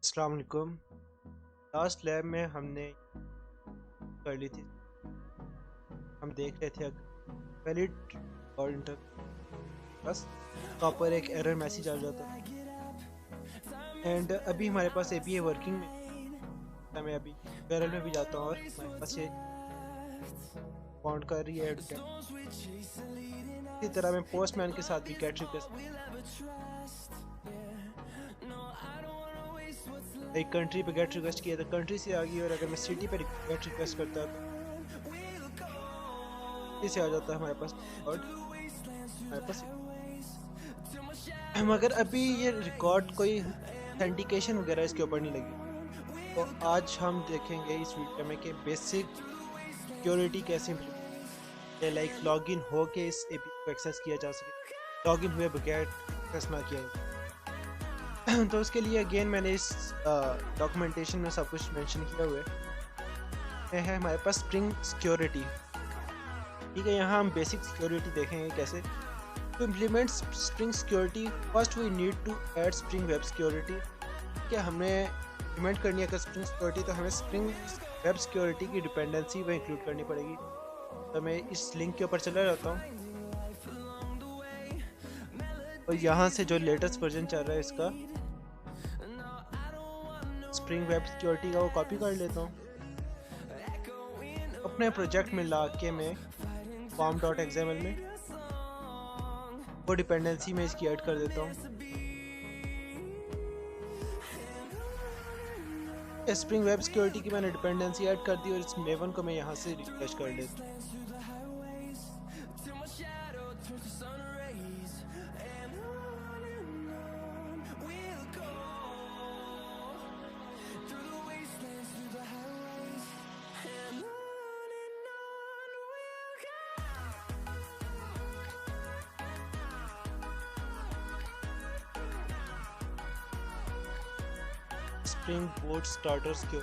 अस्सलाम वालेकुम। Last lab में हमने कर ली थी। हम देख रहे थे अगर वैलिड और इंटर बस वहाँ पर एक एरर मैसेज आ जाता एंड अभी हमारे पास एपीए वर्किंग में मैं अभी पैरेलल में भी जाता हूँ और हमारे पास ये फाउंड कर रही है इसी तरह मैं पोस्टमैन के साथ भी गेट रिक्वेस्ट एक कंट्री पे गेट रिक्वेस्ट किया तो कंट्री से आ गई, और अगर मैं सिटी पे गेट रिक्वेस्ट करता तो इसे आ जाता है हमारे पास। और हमारे पास मगर अभी ये रिकॉर्ड कोई ऑथेंटिकेशन वगैरह इसके ऊपर नहीं लगी। तो आज हम देखेंगे इस वीडियो में कि बेसिक सिक्योरिटी कैसे इम्प्लीमेंट, लाइक लॉगिन हो के इस एपी को एक्सेस किया जा सके, लॉगिन हुए बगैर एक्सेस ना किया जाए। तो उसके लिए अगेन मैंने इस डॉक्यूमेंटेशन में सब कुछ मेंशन किया हुआ है हमारे पास स्प्रिंग सिक्योरिटी। ठीक है, यहाँ हम बेसिक सिक्योरिटी देखेंगे कैसे to implement Spring Security. First we need to add Spring Web Security. क्या हमें implement करनी है Spring Security, तो हमें Spring Web Security की डिपेंडेंसी वह इंक्लूड करनी पड़ेगी। तो मैं इस लिंक के ऊपर चला जाता हूँ और यहाँ से जो लेटेस्ट वर्जन चल रहा है इसका Spring Web Security का वो कॉपी कर लेता हूँ, अपने प्रोजेक्ट में ला के मैं form.xml में वो डिपेंडेंसी में इसकी ऐड कर देता हूँ। स्प्रिंग वेब सिक्योरिटी की मैंने डिपेंडेंसी ऐड कर दी और इस मेवन को मैं यहाँ से रिफ्रेश कर लेता हूँ। स्प्रिंग बोट स्टार्टर्स के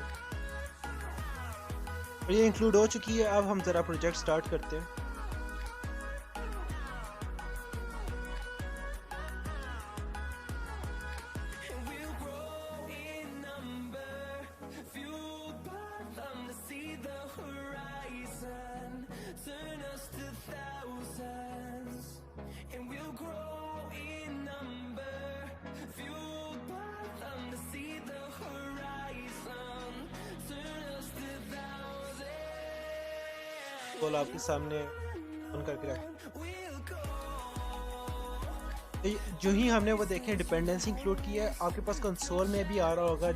और ये इंक्लूड हो चुकी है। अब हम ज़रा प्रोजेक्ट स्टार्ट करते हैं। कॉल आपके सामने ऑन करके रख, जो ही हमने वो देखें डिपेंडेंसी इंक्लूड की है, आपके पास कंसोल में भी आ रहा होगा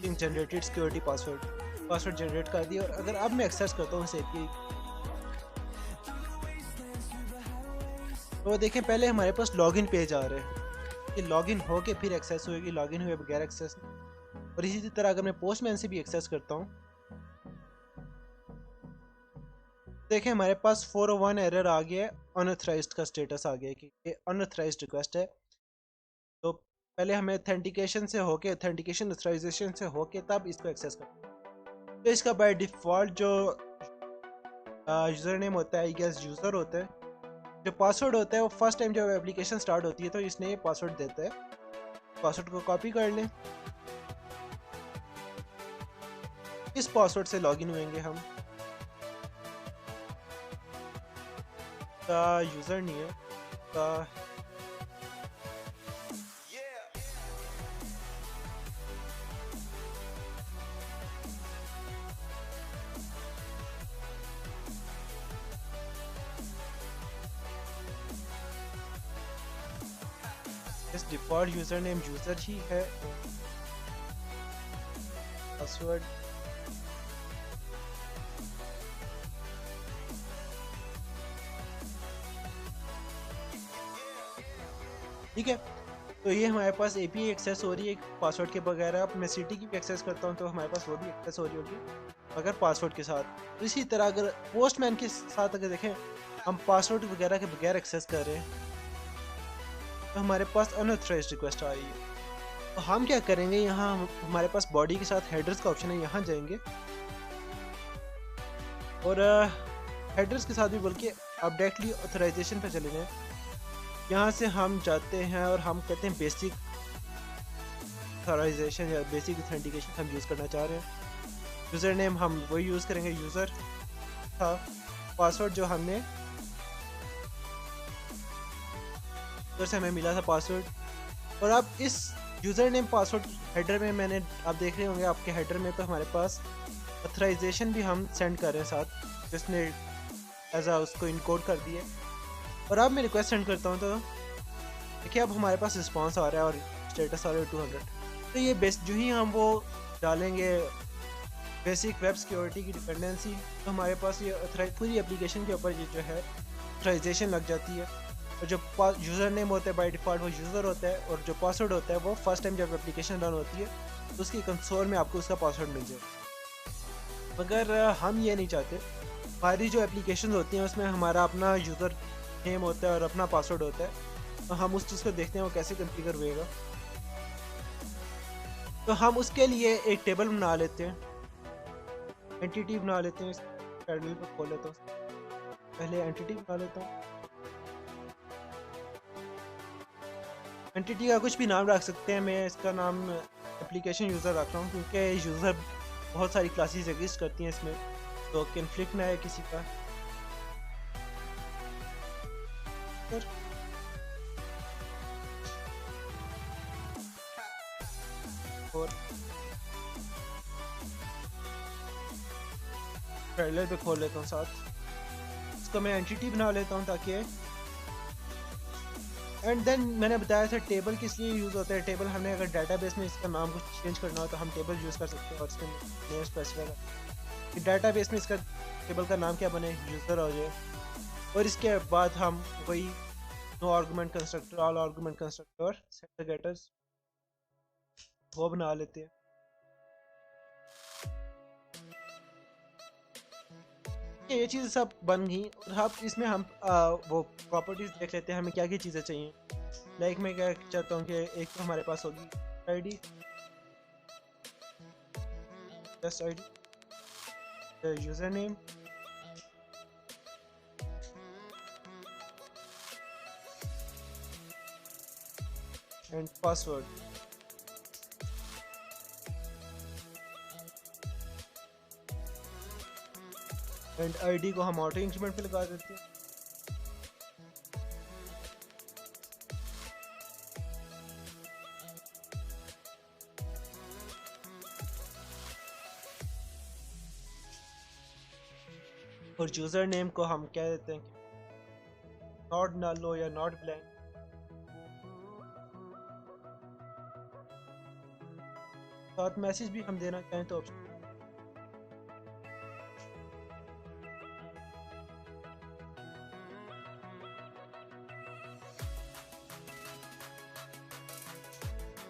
जनरेटेड सिक्योरिटी पासवर्ड जनरेट कर दिया। और अगर अब मैं एक्सेस करता हूँ इसे तो देखें पहले हमारे पास लॉगिन पेज आ रहे हैं कि लॉगिन हो के फिर एक्सेस होगी, लॉगिन हुए बगैर एक्सेस। और इसी तरह अगर मैं पोस्टमैन से भी एक्सेस करता हूँ देखें हमारे पास 401 एरर आ गया है, अनऑथराइज्ड का स्टेटस आ गया है कि ये अनऑथराइज्ड रिक्वेस्ट है। तो पहले हमें ऑथेंटिकेशन से होके ऑथेंटिकेशन ऑथराइजेशन से होके तब इसको एक्सेस करना। तो इसका बाय डिफ़ॉल्ट जो यूज़र नेम होता है, आई गेस यूज़र होता है, जो पासवर्ड होता है वो फर्स्ट टाइम जब एप्लीकेशन स्टार्ट होती है तो इसने ये पासवर्ड देता है। पासवर्ड को कॉपी कर लें, इस पासवर्ड से लॉगिन होंगे हम। का यूज़र नहीं है का इस डिफ़ॉल्ट यूज़र नेम यूज़र ही है। पासवर्ड ठीक है। तो ये हमारे पास एपीआई एक्सेस हो रही है पासवर्ड के बगैर। अब मैं सिटी की भी एक्सेस करता हूँ तो हमारे पास वो भी एक्सेस हो रही होगी अगर पासवर्ड के साथ। तो इसी तरह अगर पोस्टमैन के साथ अगर देखें हम पासवर्ड वगैरह के बगैर एक्सेस कर रहे हैं तो हमारे पास अनऑथराइज्ड रिक्वेस्ट आ रही है। तो हम क्या करेंगे, यहाँ हमारे पास बॉडी के साथ हेडर्स का ऑप्शन है, यहाँ जाएंगे और हेडर्स के साथ भी बल्कि अपडेटली ऑथराइजेशन पे चले जाएँ। यहाँ से हम जाते हैं और हम कहते हैं बेसिक ऑथराइजेशन या बेसिक ऑथेंटिकेशन हम यूज़ करना चाह रहे हैं। यूज़र नेम हम वही यूज़ करेंगे यूज़र था। पासवर्ड जो हमने यूज़र से हमें मिला था पासवर्ड। और अब इस यूज़र नेम पासवर्ड हेडर में मैंने आप देख रहे होंगे आपके हेडर में तो हमारे पास ऑथराइजेशन भी हम सेंड कर रहे हैं साथ, जिसने एज उसको इनकोड कर दिए। और अब मैं रिक्वेस्ट सेंड करता हूँ तो देखिए अब हमारे पास रिस्पांस आ रहा है और स्टेटस आ रहा है 200। तो ये बेस्ट जो ही हम वो डालेंगे बेसिक वेब सिक्योरिटी की डिपेंडेंसी, तो हमारे पास ये पूरी एप्लीकेशन के ऊपर ये जो है ऑथराइजेशन लग जाती है। और जो यूज़र नेम होता है बाय डिफ़ॉल्ट वो यूज़र होता है, और जो पासवर्ड होता है वो फर्स्ट टाइम जब एप्लीकेशन रन होती है तो उसकी कंसोल में आपको उसका पासवर्ड मिल जाए। मगर हम ये नहीं चाहते, हमारी जो एप्लीकेशन होती हैं उसमें हमारा अपना यूज़र नेम होता है और अपना पासवर्ड होता है, तो हम उस चीज़ को देखते हैं वो कैसे कॉन्फ़िगर होएगा। तो हम उसके लिए एक टेबल बना लेते हैं, एंटिटी बना लेते हैं। इस टर्मिनल पर खोल लेता हूँ, पहले एंटिटी बना लेता हूँ। एंटिटी का कुछ भी नाम रख सकते हैं, मैं इसका नाम एप्लीकेशन यूज़र रख रहा हूँ क्योंकि यूज़र बहुत सारी क्लासेस एग्जिस्ट करती हैं इसमें, तो कन्फ्लिक्ट ना है किसी का। और ट्रेलर पे खोल लेता हूँ साथ, इसको मैं एंटिटी बना लेता हूँ ताकि। एंड देन मैंने बताया था टेबल किस लिए यूज़ होता है। टेबल हमने अगर डाटाबेस में इसका नाम कुछ चेंज करना हो तो हम टेबल यूज़ कर सकते हैं और इसके नेम स्पेसिफाई कि डाटाबेस में इसका टेबल का नाम क्या बने, यूज़र हो जाए। और इसके बाद हम वही no argument constructor, all argument constructor, set getters वो बना लेते हैं। ये चीज़ सब बन गई और अब इसमें हम वो प्रॉपर्टीज देख लेते हैं हमें क्या क्या चीज़ें चाहिए। लाइक मैं क्या चाहता हूँ कि एक तो हमारे पास होगी ID, just ID, user name, and password. And ID को हम ऑटो इंक्रीमेंट पे लगा देते हैं। और यूज़र नेम को हम कह देते हैं कि नॉट नल हो या नॉट ब्लैंक। साथ मैसेज भी हम देना चाहें तो ऑप्शन।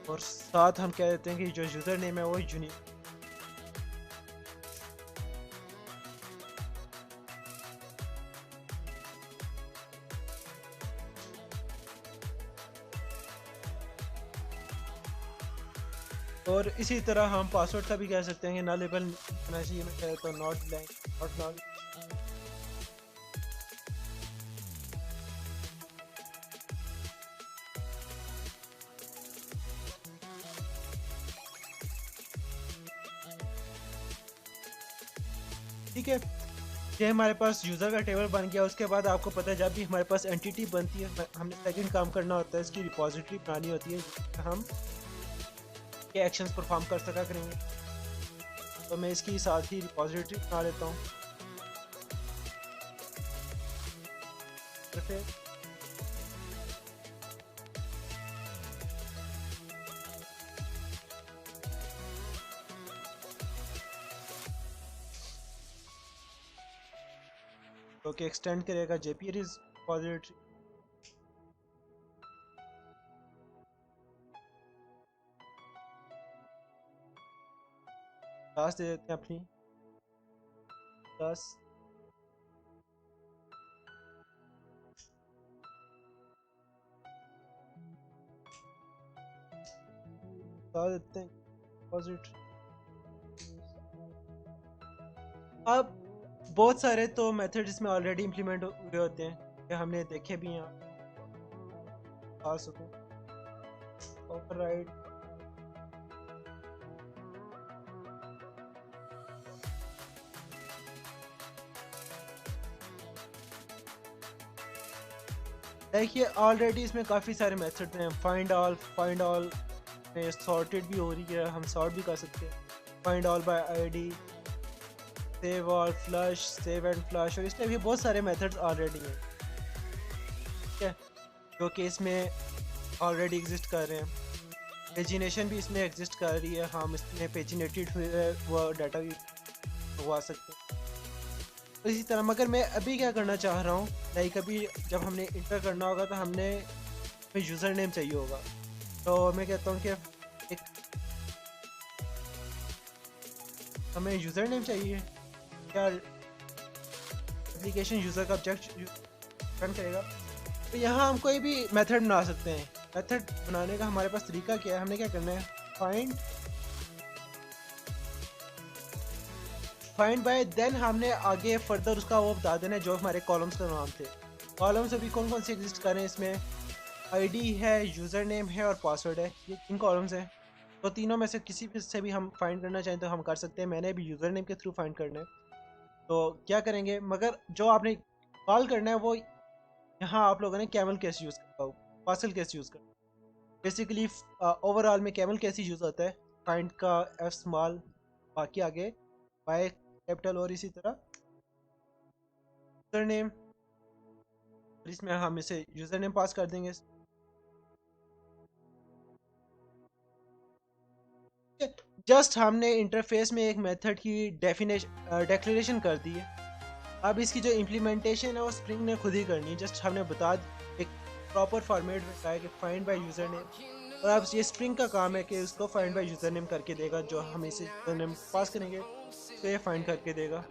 और साथ हम कह देते हैं कि जो यूज़र नेम है वो यूनिक। और इसी तरह हम पासवर्ड का भी कह सकते हैं कि ना लेबल होना चाहिए, मैं कह तो नॉट ब्लैंक, नॉट नॉट। ठीक है, ये हमारे पास यूज़र का टेबल बन गया। उसके बाद आपको पता है जब भी हमारे पास एंटिटी बनती है हमने सेकंड काम करना होता है, इसकी रिपॉजिटरी बनानी होती है जिसमें हम क्या एक्शंस परफॉर्म कर सका करेंगे। तो मैं इसकी साथ ही रिपॉजिटरी बना लेता हूँ। फिर तो कि एक्सटेंड करेगा जेपीईआर रिपॉजिटरी। क्लास दे देते हैं अपनी क्लास। बता देते हैं डिपॉजिट। अब बहुत सारे तो मेथड इसमें ऑलरेडी इम्प्लीमेंट हुए होते हैं कि हमने देखे भी हैं। आ सको ओवरराइड देखिए ऑलरेडी इसमें काफ़ी सारे मेथड हैं। फाइंड ऑल में सॉर्टेड भी हो रही है, हम सॉर्ट भी कर सकते हैं। Find all bye ID, save all, flush, save and flush, और इसमें भी बहुत सारे मेथड्स ऑलरेडी हैं, ठीक है, जो कि इसमें ऑलरेडी एग्जिस्ट कर रहे हैं। पेजिनेशन भी इसमें एग्जिस्ट कर रही है, हम इसमें पेजिनेटेड हुए वो डाटा भी मंगवा सकते हैं। तो इसी तरह मगर मैं अभी क्या करना चाह रहा हूँ, लाइक अभी जब हमने इंटर करना होगा तो हमें यूज़र नेम चाहिए होगा। तो मैं कहता हूँ कि एक हमें यूज़र नेम चाहिए, क्या एप्लीकेशन यूज़र का ऑब्जेक्ट रन करेगा। तो यहाँ हम कोई भी मेथड बना सकते हैं। मेथड बनाने का हमारे पास तरीका क्या है, हमने क्या करना है, फाइंड बाय, देन हमने आगे फर्दर उसका वो बता देना है जो हमारे कॉलम्स का नाम थे। कॉलम्स अभी कौन कौन से एग्जिस्ट कर रहे हैं इसमें, आईडी है, यूज़र नेम है और पासवर्ड है, ये 3 कॉलम्स हैं। तो तीनों में से किसी भी से भी हम फाइंड करना चाहें तो हम कर सकते हैं। मैंने अभी यूज़र नेम के थ्रू फाइंड करना है, तो क्या करेंगे, मगर जो आपने कॉल करना है वो यहाँ आप लोगों ने कैमल केस यूज़ करता, पार्सल केस यूज़ करना। बेसिकली ओवरऑल में कैमल केस ही यूज़ होता है, फाइंड का एफ स्मॉल, बाकी आगे बाय कैपिटल, और इसी तरह यूज़र नेम, इसमें हम इसे यूज़र नेम पास कर देंगे। जस्ट हमने इंटरफेस में एक मेथड की डेक्लेरेशन कर दी है। अब इसकी जो इम्प्लीमेंटेशन है वो स्प्रिंग ने खुद ही करनी है। जस्ट हमने एक प्रॉपर फॉर्मेट में कहा है कि फाइंड बाय यूज़र नेम, और अब ये स्प्रिंग का काम है कि उसको फाइंड बाय यूज़र नेम करके देगा। जो हम इसे यूज़र नेम पास करेंगे तो ये फाइंड करके देगा।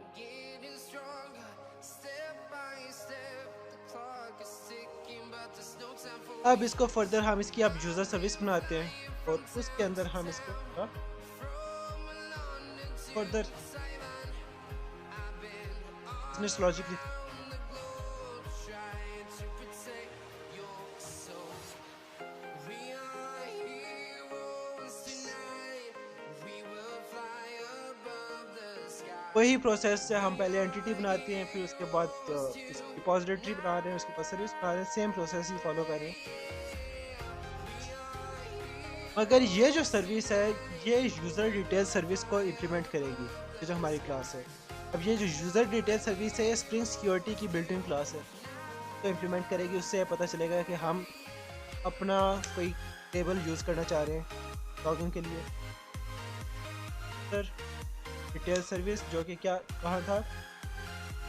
अब इसको फर्दर हम इसकी अब यूज़र सर्विस बनाते हैं और उसके अंदर हम इसको फर्दर बिजनेस लॉजिक। वही प्रोसेस से हम पहले एंटिटी बनाते हैं, फिर उसके बाद रिपॉजिटरी बना रहे हैं, उसके बाद सर्विस बना रहे हैं, सेम प्रोसेस ही फॉलो कर रहे हैं। मगर ये जो सर्विस है ये यूज़र डिटेल सर्विस को इम्प्लीमेंट करेगी, ये जो हमारी क्लास है। अब ये जो यूज़र डिटेल सर्विस है ये स्प्रिंग सिक्योरिटी की बिल्ट इन क्लास है, तो इम्प्लीमेंट करेगी। उससे पता चलेगा कि हम अपना कोई टेबल यूज़ करना चाह रहे हैं लॉगिन के लिए। सर डिटेल सर्विस जो कि क्या कहाँ था,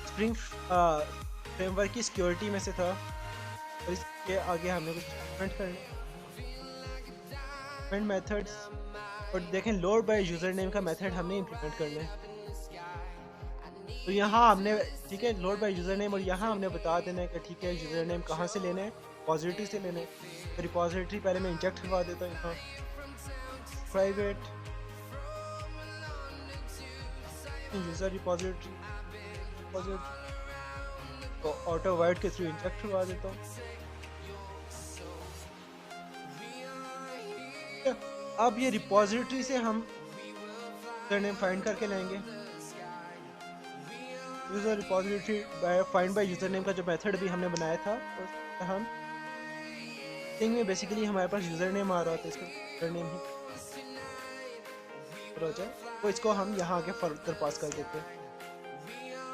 स्प्रिंग फ्रेमवर्क की सिक्योरिटी में से था, और इसके आगे हमने कुछ इम्प्लीमेंट करना मेथड्स। और देखें लोड बाय यूज़र नेम का मेथड हमने इम्प्लीमेंट करना है। तो यहाँ हमने ठीक है लोड बाय यूज़र नेम, और यहाँ हमने बता देना है कि ठीक है यूज़र नेम कहाँ से लेना है, रिपॉजिटरी से लेना है। तो रिपॉजिटरी पहले मैं इंजेक्ट करवा देता हूँ यहाँ, प्राइवेट यूज़र रिपॉजिटरी, तो ऑटो वाइड के थ्रू इंजेक्ट करवा देता हूँ। अब ये रिपॉजिटरी से हम यूज़र नेम फाइंड करके लेंगे। User repository find by user name का जो मेथड भी हमने बनाया था, तो हम स्ट्रिंग में बेसिकली हमारे पास यूज़र नेम आ रहा था, इसको यूज़र नेम ही हो जाए, तो इसको हम यहाँ आगे फर्दर पास कर देते हैं।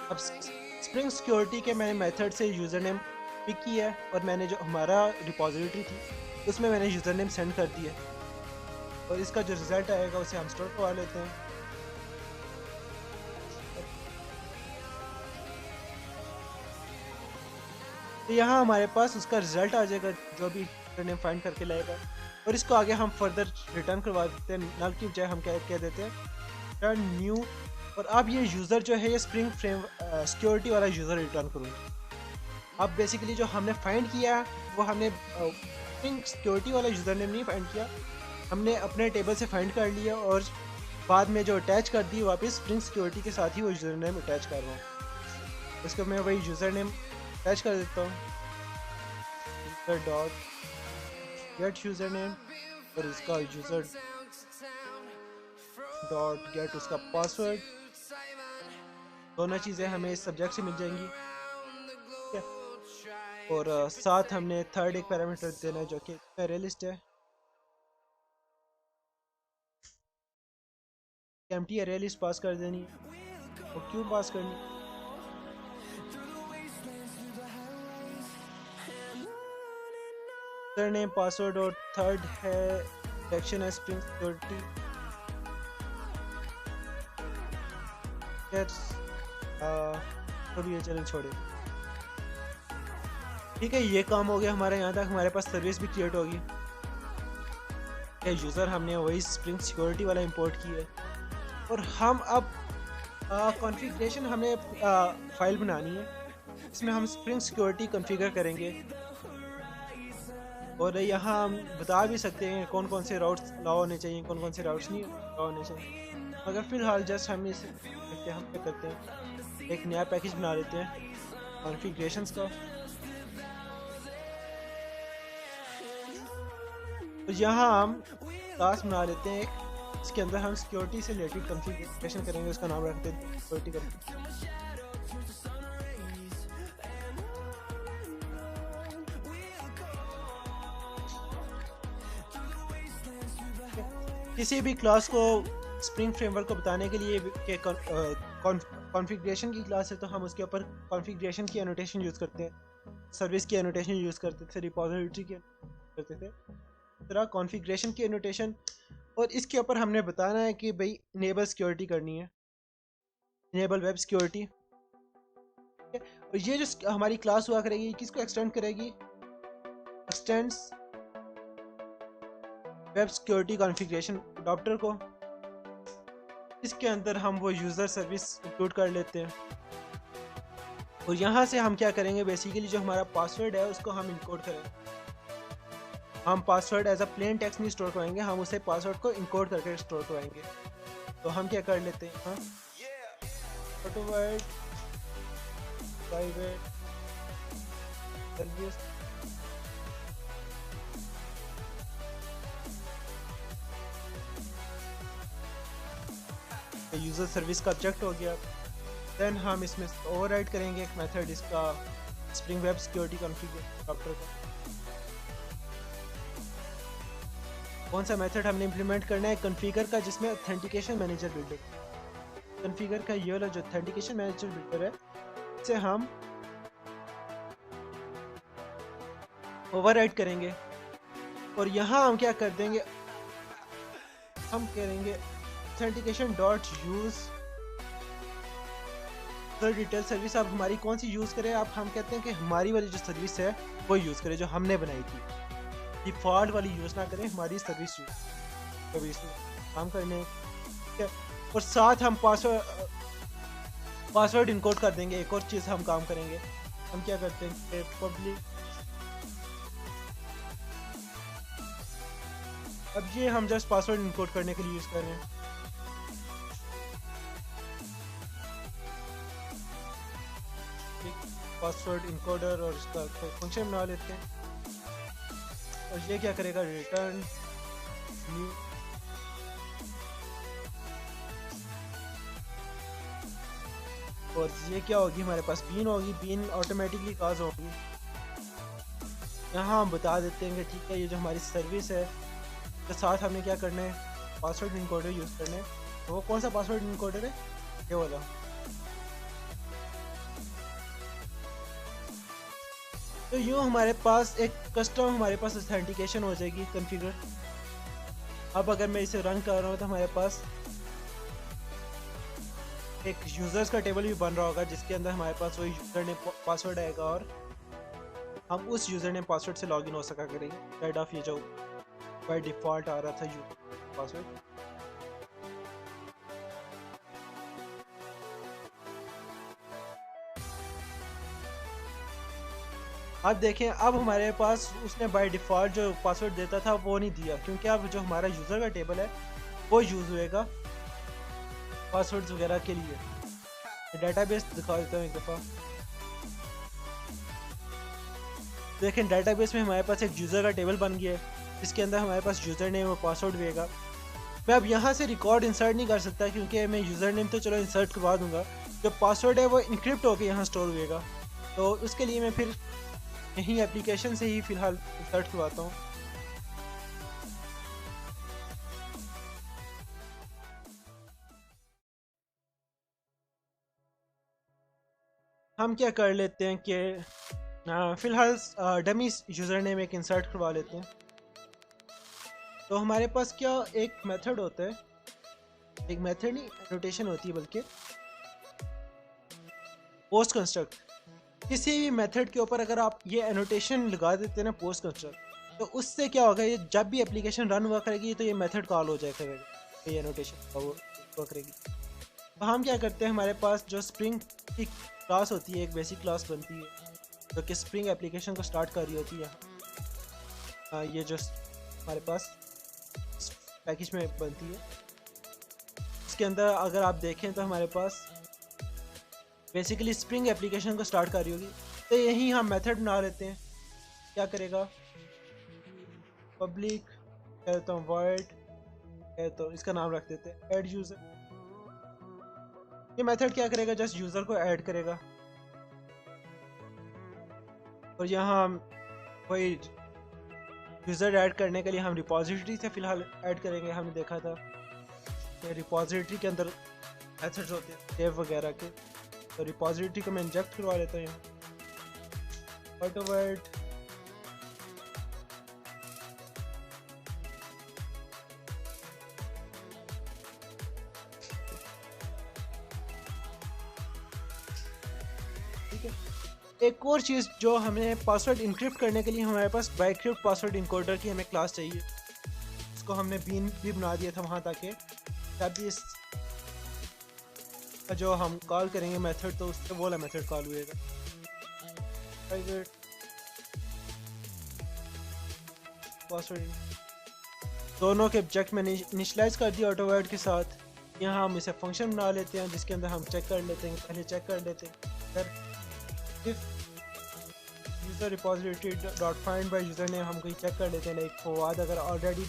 अब स्प्रिंग सिक्योरिटी के मैंने मेथड से यूज़र नेम पिक किया है, और मैंने जो हमारा रिपॉजिटरी थी उसमें मैंने यूज़र नेम सेंड कर दिया, और इसका जो रिज़ल्ट आएगा उसे हम स्टोर करवा लेते हैं। तो यहाँ हमारे पास उसका रिज़ल्ट आ जाएगा जो भी यूज़र नेम फाइंड करके लाएगा, और इसको आगे हम फर्दर रिटर्न करवा देते हैं। नल की बजाय हम क्या कह देते हैं, रिटर्न न्यू। और अब ये यूज़र जो है ये स्प्रिंग फ्रेम सिक्योरिटी वाला यूज़र रिटर्न करूँगा। अब बेसिकली जो हमने फाइंड किया वो हमने स्प्रिंग सिक्योरिटी वाला यूज़र नेम नहीं फाइंड किया, हमने अपने टेबल से फाइंड कर लिया, और बाद में जो अटैच कर दी वापस स्प्रिंग सिक्योरिटी के साथ ही वो यूज़र नेम अटैच कर रहा हूँ। इसको मैं वही यूज़र नेम अटैच कर देता हूँ, user dot gate user name, और इसका यूज़र डॉट गेट उसका पासवर्ड। दोनों चीज़ें हमें इस सब्जेक्ट से मिल जाएंगी, ठीक है। और साथ हमने थर्ड एक पैरामीटर देना है जो कि अरे लिस्ट है। एम्प्टी अरे लिस्ट पास कर देनी है। और क्यों पास करनी है? नेम पासवर्ड और थर्ड है सेक्शन है स्ट्रिंग सिक्योरिटी। तो ये चलें छोड़े। ठीक है, ये काम हो गया हमारा। यहाँ तक हमारे पास सर्विस भी क्रिएट होगी। यूज़र हमने वही स्प्रिंग सिक्योरिटी वाला इंपोर्ट किया है और हम अब कॉन्फ़िगरेशन हमने फाइल बनानी है। इसमें हम स्प्रिंग सिक्योरिटी कॉन्फ़िगर करेंगे और यहाँ हम बता भी सकते हैं कौन कौन से राउट्स अलाउ होने चाहिए, कौन कौन से राउट्स नहीं अलाउ होने चाहिए। मगर फ़िलहाल जस्ट हम इसे देखते हैं। हम क्या करते हैं, एक नया पैकेज बना लेते हैं कॉन्फ़िगरेशंस का। तो यहाँ हम क्लास बना लेते हैं एक, इसके अंदर हम सिक्योरिटी से रिलेटेड कॉन्फ़िगरेशन करेंगे। उसका नाम रखते हैं सिक्योरिटी करके। किसी भी क्लास को स्प्रिंग फ्रेमवर्क को बताने के लिए कि कॉन्फ़िगरेशन की क्लास है तो हम उसके ऊपर कॉन्फ़िगरेशन की एनोटेशन यूज़ करते हैं, सर्विस की एनोटेशन यूज़ करते थे, रिपोजिटरी की करते थे, तरह कॉन्फ़िगरेशन की एनोटेशन। और इसके ऊपर हमने बताना है कि भाई इनेबल सिक्योरिटी करनी है, इनेबल वेब सिक्योरिटी। और ये जो हमारी क्लास हुआ करेगी किसको एक्सटेंड करेगी, x tends web security configuration adopter को। इसके अंदर हम वो यूज़र सर्विस इंक्लूड कर लेते हैं और यहाँ से हम क्या करेंगे, बेसिकली जो हमारा पासवर्ड है उसको हम इनकोड करें। हम password as a plain text नहीं स्टोर करवाएंगे, हम उसे पासवर्ड को इनकोड करके स्टोर करवाएंगे। तो हम क्या कर लेते हैं, हाँ ऑटोवर्ड प्राइवेट सर्विस यूज़र सर्विस का ऑब्जेक्ट हो गया। देन हम इसमें ओवरराइड करेंगे एक मेथड इसका स्प्रिंग वेब सिक्योरिटी कॉन्फ़िगर का। कौन सा मेथड हमने इंप्लीमेंट करना है, कॉन्फ़िगर का, जिसमें ऑथेंटिकेशन मैनेजर बिल्डर। कॉन्फ़िगर का ये वाला जो ऑथेंटिकेशन मैनेजर बिल्डर है इसे हम ओवरराइड करेंगे और यहाँ हम क्या कर देंगे, हम करेंगे authentication dot use detail service. आप हमारी कौन सी यूज़ करें, आप हम कहते हैं कि हमारी वाली जो सर्विस है वो यूज़ करें जो हमने बनाई थी, डिफ़ॉल्ट वाली यूज़ ना करें, हमारी सर्विस यूज़ कभी इसमें काम करने। ठीक है, और साथ हम पासवर्ड इनकोड कर देंगे। एक और चीज़ हम काम करेंगे, हम क्या करते हैं पब्लिक, अब ये हम जस्ट पासवर्ड इनकोड करने के लिए यूज़ कर रहे हैं। पासवर्ड इनकोडर और इसका फंक्शन बना लेते हैं और ये क्या करेगा, रिटर्न न्यू। और ये क्या होगी, हमारे पास बीन होगी, बीन ऑटोमेटिकली काज होगी। यहाँ हम बता देते हैं कि ठीक है ये जो हमारी सर्विस है के साथ हमें क्या करना है, पासवर्ड इनकोडर यूज़ करना है। तो वो कौन सा पासवर्ड इनकोडर है, ये वाला। तो यूँ हमारे पास एक कस्टम हमारे पास ऑथेंटिकेशन हो जाएगी कॉन्फ़िगर। अब अगर मैं इसे रन कर रहा हूँ तो हमारे पास एक यूज़र्स का टेबल भी बन रहा होगा जिसके अंदर हमारे पास वही यूज़र नेम पासवर्ड आएगा और हम उस यूज़र नेम पासवर्ड से लॉगिन हो सका करेंगे। साइड ऑफ ये जो बाय डिफ़ॉल्ट आ रहा था यूज़र पासवर्ड। अब देखें, अब हमारे पास उसने बाय डिफ़ॉल्ट जो पासवर्ड देता था वो नहीं दिया, क्योंकि अब जो हमारा यूज़र का टेबल है वो यूज़ होएगा पासवर्ड्स वगैरह के लिए। डेटाबेस दिखा देता हूँ एक दफ़ा। देखें डेटाबेस में हमारे पास एक यूज़र का टेबल बन गया है जिसके अंदर हमारे पास यूज़र नेम और पासवर्ड होएगा। मैं अब यहाँ से रिकॉर्ड इंसर्ट नहीं कर सकता क्योंकि मैं यूज़र नेम तो चलो इंसर्ट करवा दूँगा, जो पासवर्ड है वो इनक्रिप्ट होकर यहाँ स्टोर होएगा। तो उसके लिए मैं फिर यहीं एप्लीकेशन से ही फ़िलहाल इंसर्ट करवाता हूँ। हम क्या कर लेते हैं कि फ़िलहाल डमी यूज़र नेम एक इंसर्ट करवा लेते हैं। तो हमारे पास क्या एक मेथड होता है, एक मेथड नहीं एनोटेशन होती है बल्कि, पोस्ट कंस्ट्रक्ट। किसी भी मेथड के ऊपर अगर आप ये एनोटेशन लगा देते हैं ना पोस्ट कंस्ट्रक्ट, तो उससे क्या होगा, ये जब भी एप्लीकेशन रन हुआ करेगी तो ये मेथड कॉल हो जाया करेगा, ये एनोटेशन हुआ करेगी। तो हम क्या करते हैं, हमारे पास जो स्प्रिंग की क्लास होती है, एक बेसिक क्लास बनती है जो कि स्प्रिंग एप्लीकेशन को स्टार्ट कर रही होती है। ये जो हमारे पास पैकेज में बनती है, इसके अंदर अगर आप देखें तो हमारे पास बेसिकली स्प्रिंग एप्लीकेशन को स्टार्ट कर रही होगी। तो यहीं हम मेथड बना लेते हैं। क्या करेगा, पब्लिक कहता हूँ, void कहता हूँ, इसका नाम रख देते हैं ऐड यूज़र। ये मेथड क्या करेगा, जस्ट यूज़र को ऐड करेगा, और यहाँ हम वही यूज़र ऐड करने के लिए हम रिपॉजिटरी से फ़िलहाल ऐड करेंगे। हमने देखा था कि रिपॉजिटरी के अंदर मेथड्स होते हैं सेव वगैरह के, तो रिपॉजिटरी को मैं इंजेक्ट करवा लेता हूँ यहाँ ऑटोवर्ड। ठीक है, एक और चीज़ जो हमें पासवर्ड इनक्रिप्ट करने के लिए हमारे पास बाइक्रिप्ट पासवर्ड इनकोडर की हमें क्लास चाहिए। इसको हमने बीन भी बना दिया था वहाँ, ताकि जब भी इस जो हम कॉल करेंगे मेथड, तो उससे वो वाला मेथड कॉल हुएगा। प्राइवेट पासवर्ड दोनों के ऑब्जेक्ट में इनिशियलाइज कर दिया ऑटोवर्ड के साथ। यहाँ हम इसे फंक्शन बना लेते हैं जिसके अंदर हम चेक कर लेते हैं, पहले चेक कर लेते हैं फिर if user repository dot find by user name हम कहीं चेक कर लेते हैं। लाइक फॉरवर्ड अगर ऑलरेडी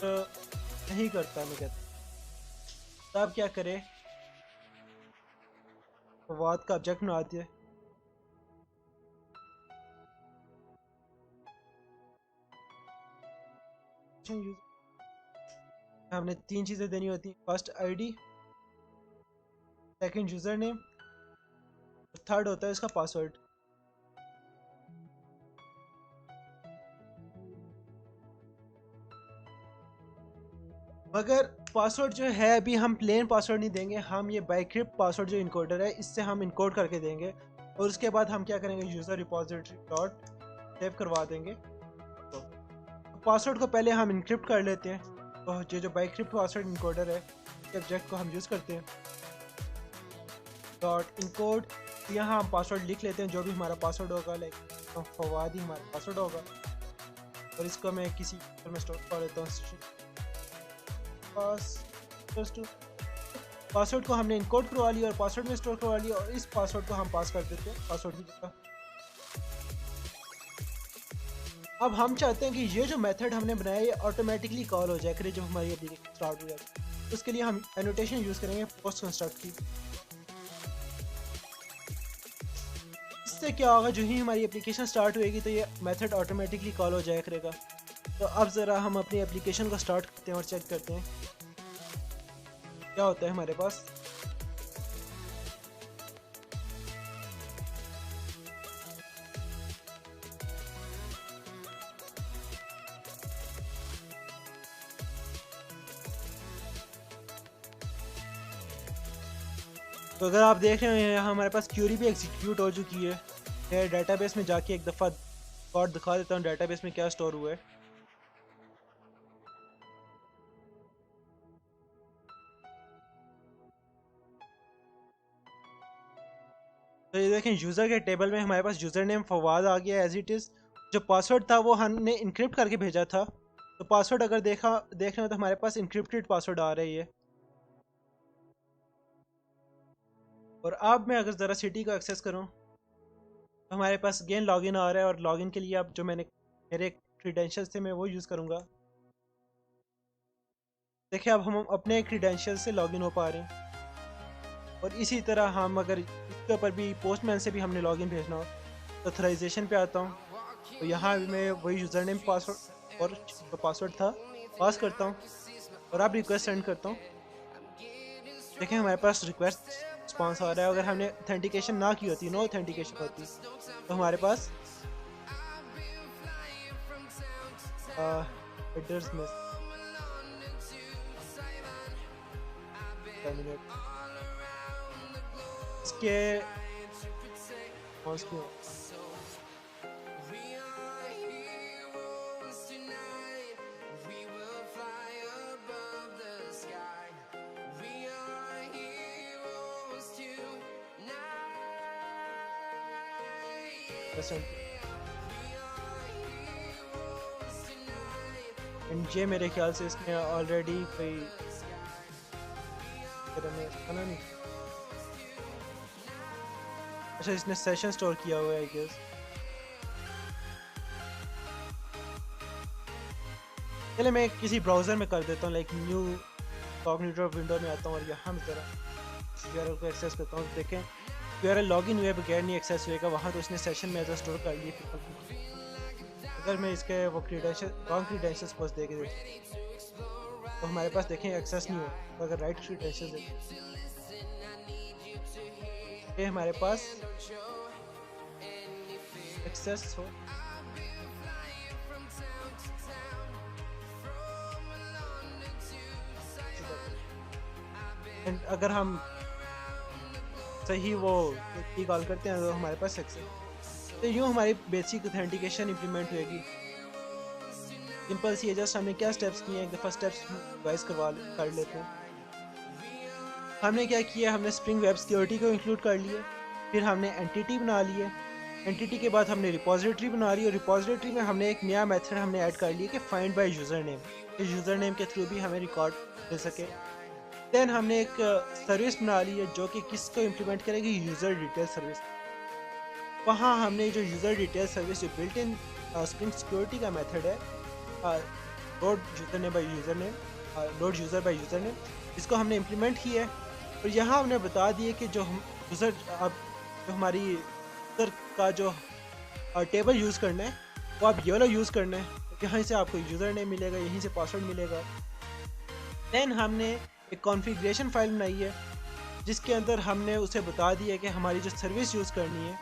नहीं करता, मैं कहता तब क्या करे, फॉरवर्ड का ऑब्जेक्ट बना दिया। हमने 3 चीज़ें देनी होती हैं, first ID, second user name, third होता है इसका पासवर्ड। मगर पासवर्ड जो है अभी हम प्लेन पासवर्ड नहीं देंगे, हम ये बाइक्रिप्ट पासवर्ड जो इनकोडर है इससे हम इनकोड करके देंगे, और उसके बाद हम क्या करेंगे, यूज़र रिपॉजिटरी डॉट सेव करवा देंगे। तो पासवर्ड को पहले हम इनक्रिप्ट कर लेते हैं। तो ये जो बाइक्रिप्ट पासवर्ड इनकोडर है इसके ऑब्जेक्ट को हम यूज़ करते हैं डॉट इनकोड। यहाँ हम पासवर्ड लिख लेते हैं जो भी हमारा पासवर्ड होगा, लाइक फवाद ही हमारा पासवर्ड होगा, और इसको मैं किसी में स्टोर कर लेता हूँ। पासवर्ड को हमने इनकोड करवा लिया और पासवर्ड में स्टोर करवा लिया, और इस पासवर्ड को हम पास कर देते हैं पासवर्ड की जगह। अब हम चाहते हैं कि ये जो मेथड हमने बनाया ये ऑटोमेटिकली कॉल हो जाए करे जब हमारी एप्लीकेशन स्टार्ट हो जाए। उसके लिए हम एनोटेशन यूज़ करेंगे पोस्ट कंस्ट्रक्ट की। इससे क्या होगा, जो ही हमारी एप्लीकेशन स्टार्ट होएगी तो ये मेथड ऑटोमेटिकली कॉल हो जाया करेगा। तो अब ज़रा हम अपनी एप्लीकेशन को स्टार्ट करते हैं और चेक करते हैं क्या होता है हमारे पास। तो अगर आप देख रहे हैं यहाँ हमारे पास क्यूरी भी एग्जीक्यूट हो चुकी है। मैं डेटाबेस में जाके एक दफ़ा कोड दिखा देता हूँ डेटाबेस में क्या स्टोर हुआ है। तो ये देखें यूज़र के टेबल में हमारे पास यूज़र नेम फवाद आ गया एज इट इज़। जो पासवर्ड था वो हमने इनक्रिप्ट करके भेजा था, तो पासवर्ड अगर देख रहे हो तो हमारे पास इनक्रिप्टेड पासवर्ड आ रही है। और अब मैं अगर ज़रा सिटी को एक्सेस करूँ तो हमारे पास अगेन लॉगिन आ रहा है, और लॉगिन के लिए अब जो मैंने मेरे क्रीडेंशियल्स थे मैं वो यूज़ करूँगा। देखिए अब हम अपने क्रीडेंशियल से लॉगिन हो पा रहे हैं। और इसी तरह हम अगर इसके ऊपर भी पोस्टमैन से भी हमने लॉगिन भेजना हो तो ऑथराइजेशन पे आता हूँ, तो यहाँ भी मैं वही यूज़र नेम पासवर्ड और जो पासवर्ड था पास करता हूँ और अब रिक्वेस्ट सेंड करता हूँ। देखें हमारे पास रिक्वेस्ट रिस्पॉन्स आ रहा है। अगर हमने ऑथेंटिकेशन ना की होती, नो ऑथेंटिकेशन होती, तो हमारे पास एड्रेस में इसके रिस्पॉन्स क्यों ये मेरे ख्याल से इसने ऑलरेडी कोई खाना नहीं, अच्छा इसने सेशन स्टोर किया हुआ है आई गेस। चले मैं किसी ब्राउज़र में कर देता हूँ, लाइक न्यू कॉग्निटर विंडो में आता हूँ और यहाँ मैं ज़रा यूआरएल को एक्सेस करता हूँ। देखें यूआरएल लॉगिन हुए बगैर नहीं एक्सेस हुएगा, वहाँ तो इसने सेशन में एज स्टोर कर लिए। अगर मैं इसके वो क्रीडेंशियल रॉन्ग क्रीडेंशियल्स पोस्ट दे के तो हमारे पास देखें एक्सेस नहीं हो। तो अगर राइट क्रीडेंशियल्स ये हमारे पास एक्सेस हो, एंड अगर हम सही वो की कॉल करते हैं तो हमारे पास एक्सेस, तो यूँ हमारी बेसिक ऑथेंटिकेशन इंप्लीमेंट होगी। सिंपल सी है, जस्ट हमने क्या स्टेप्स किए हैं, एक दफ़ा स्टेप्स वाइज कर लेते हैं। हमने क्या किया, हमने स्प्रिंग वेब सिक्योरिटी को इंक्लूड कर लिए, फिर हमने एंटिटी बना लिए, एंटिटी के बाद हमने रिपोजिटरी बना ली और रिपोजिटरी में हमने एक नया मेथड हमने ऐड कर लिया कि फाइंड बाय यूज़र नेम, इस यूज़र नेम के थ्रू भी हमें रिकॉर्ड मिल सके। देन हमने एक सर्विस बना ली है जो कि किसको इम्प्लीमेंट करेगी, यूज़र डिटेल सर्विस। वहाँ हमने जो यूज़र डिटेल सर्विस जो बिल्ट इन स्प्रिंग सिक्योरिटी का मेथड है, load user name by user name, load user by user name, इसको हमने इम्प्लीमेंट किया है। और यहाँ हमने बता दिए कि जो हम यूज़र जो हमारी यूज़र का जो टेबल यूज़ करना है वो आप ये वाला यूज़ करना है, यहाँ से आपको यूज़र नेम मिलेगा, यहीं से पासवर्ड मिलेगा। देन हमने एक कॉन्फ़िगरेशन फाइल बनाई है जिसके अंदर हमने उसे बता दिया कि हमारी जो सर्विस यूज़ करनी है,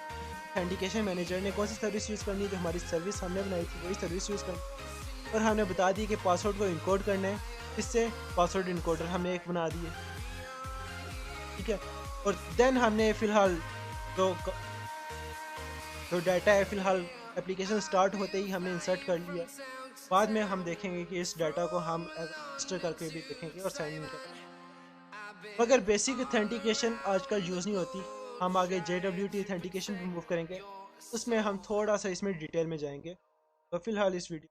ऑथेंटिकेशन मैनेजर ने कौन सी सर्विस यूज़ करनी है, जो हमारी सर्विस हमने बनाई थी वही सर्विस यूज़ करनी। और हमने बता दी कि पासवर्ड को इनकोड करना है, इससे पासवर्ड इनकोडर हमने एक बना दिए, ठीक है। और देन हमने फ़िलहाल जो डाटा है फ़िलहाल एप्लीकेशन स्टार्ट होते ही हमने इंसर्ट कर लिया। बाद में हम देखेंगे कि इस डाटा को हम रजिस्टर करके भी देखेंगे और साइन इन करेंगे। मगर बेसिक ऑथेंटिकेशन आजकल यूज़ नहीं होती, हम आगे JWT ऑथेंटिकेशन पर मूव करेंगे, उसमें हम थोड़ा सा इसमें डिटेल में जाएंगे। तो फ़िलहाल इस वीडियो